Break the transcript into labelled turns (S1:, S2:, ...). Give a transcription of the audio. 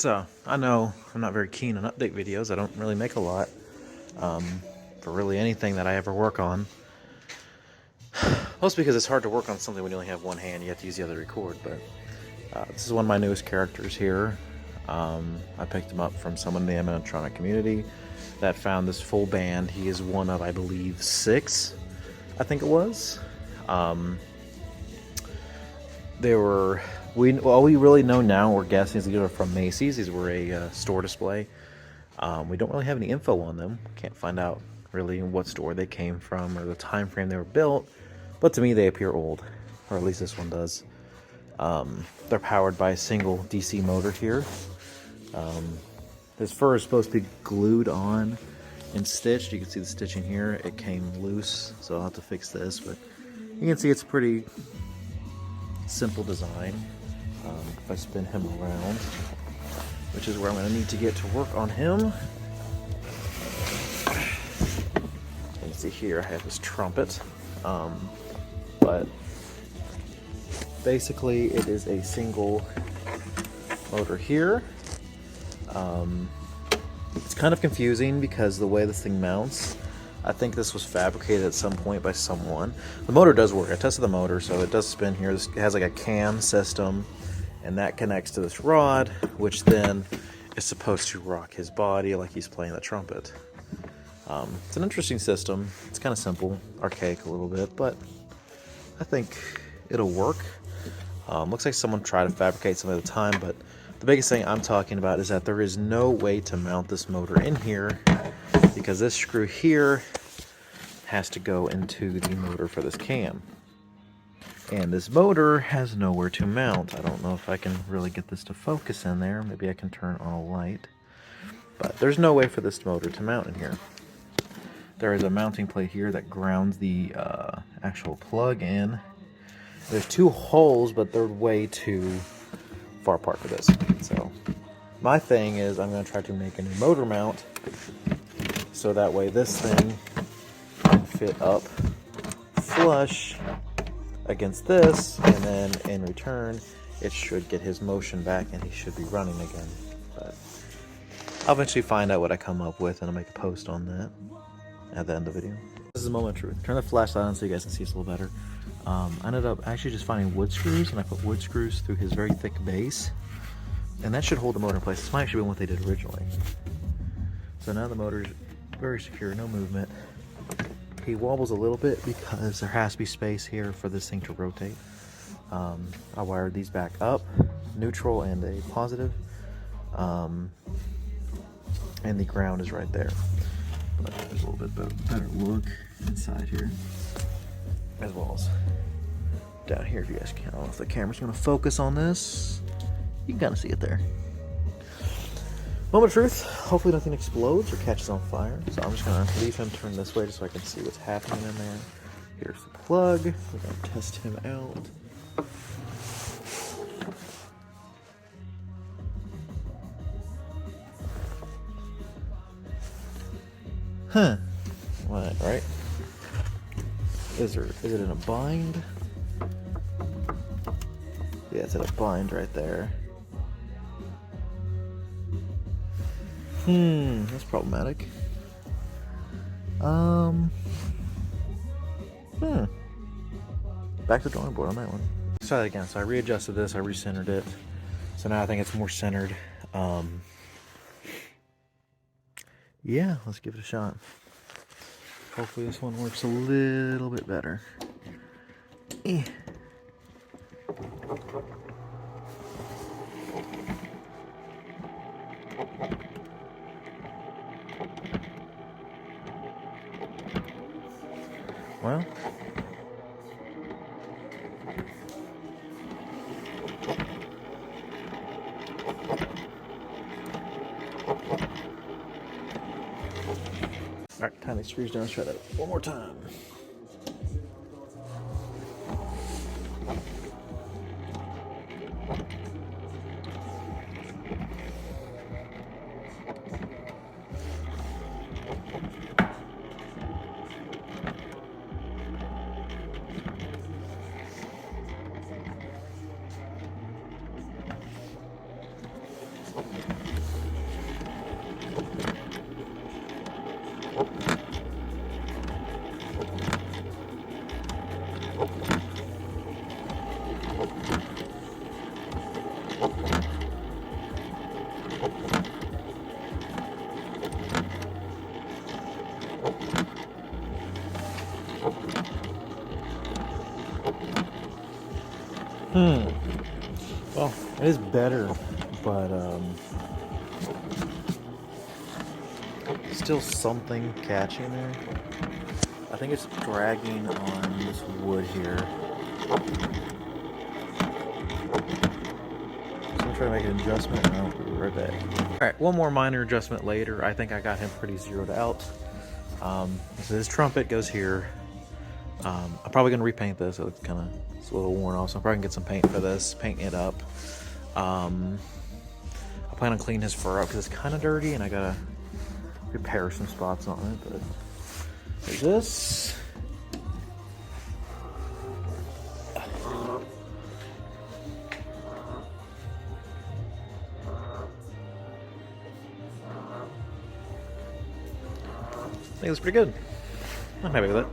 S1: So, I know I'm not very keen on update videos. I don't really make a lot for really anything that I ever work on. Mostly because it's hard to work on something when you only have one hand. You have to use the other to record. But this is one of my newest characters here. I picked him up from someone in the animatronic community that found this full band. He is one of, I believe, 6, I think it was. All we really know now, we're guessing, is these are from Macy's. These were a store display. We don't really have any info on them. Can't find out really what store they came from or the time frame they were built. But to me, they appear old, or at least this one does. They're powered by a single DC motor here. This fur is supposed to be glued on and stitched. You can see the stitching here. It came loose, so I'll have to fix this. But you can see it's a pretty simple design. If I spin him around, which is where I'm going to need to get to work on him. You can see here I have his trumpet. But basically it is a single motor here. It's kind of confusing because the way this thing mounts, I think this was fabricated at some point by someone. The motor does work. I tested the motor, so it does spin here. It has like a cam system, and that connects to this rod, which then is supposed to rock his body like he's playing the trumpet. It's an interesting system. It's kind of simple, archaic a little bit, but I think it'll work. Looks like someone tried to fabricate something at the time, but the biggest thing I'm talking about is that there is no way to mount this motor in here because this screw here has to go into the motor for this cam. And this motor has nowhere to mount. I don't know if I can really get this to focus in there. Maybe I can turn on a light. But there's no way for this motor to mount in here. There is a mounting plate here that grounds the actual plug in. There's 2 holes, but they're way too far apart for this. So my thing is I'm going to try to make a new motor mount so that way this thing can fit up flush against this, and then in return it should get his motion back and he should be running again. But I'll eventually find out what I come up with and I'll make a post on that at the end of the video. This is a moment of truth. Turn the flashlight on so you guys can see us a little better. I ended up actually just finding wood screws, and I put wood screws through his very thick base, and that should hold the motor in place. This might actually be what they did originally. So now the motor's very secure, no movement. He wobbles a little bit because there has to be space here for this thing to rotate. I wired these back up, neutral and a positive, and the ground is right there. But there's a little bit better look inside here, as well as down here if you guys can. I don't know if the camera's going to focus on this. You can kind of see it there. Moment of truth. Hopefully nothing explodes or catches on fire. So I'm just going to leave him turned this way just so I can see what's happening in there. Here's the plug. We're going to test him out. Huh. What, right? Is it in a bind? Yeah, it's in a bind right there. That's problematic. Back to the drawing board on that one. Let's try that again. So I readjusted this, I recentered it. So now I think it's more centered. Yeah, let's give it a shot. Hopefully this one works a little bit better. Well, alright, time these screws down. Let's try that one more time. Well, it is better, but still something catching there. I think it's dragging on this wood here. So I'm gonna try to make an adjustment and I'll be right back. Alright, one more minor adjustment later. I think I got him pretty zeroed out. So his trumpet goes here. I'm probably gonna repaint this. It's a little worn off, so I'm probably gonna get some paint for this, paint it up. I plan on cleaning his fur up because it's kind of dirty, and I gotta repair some spots on it. But there's this. I think it's pretty good. I'm happy with it.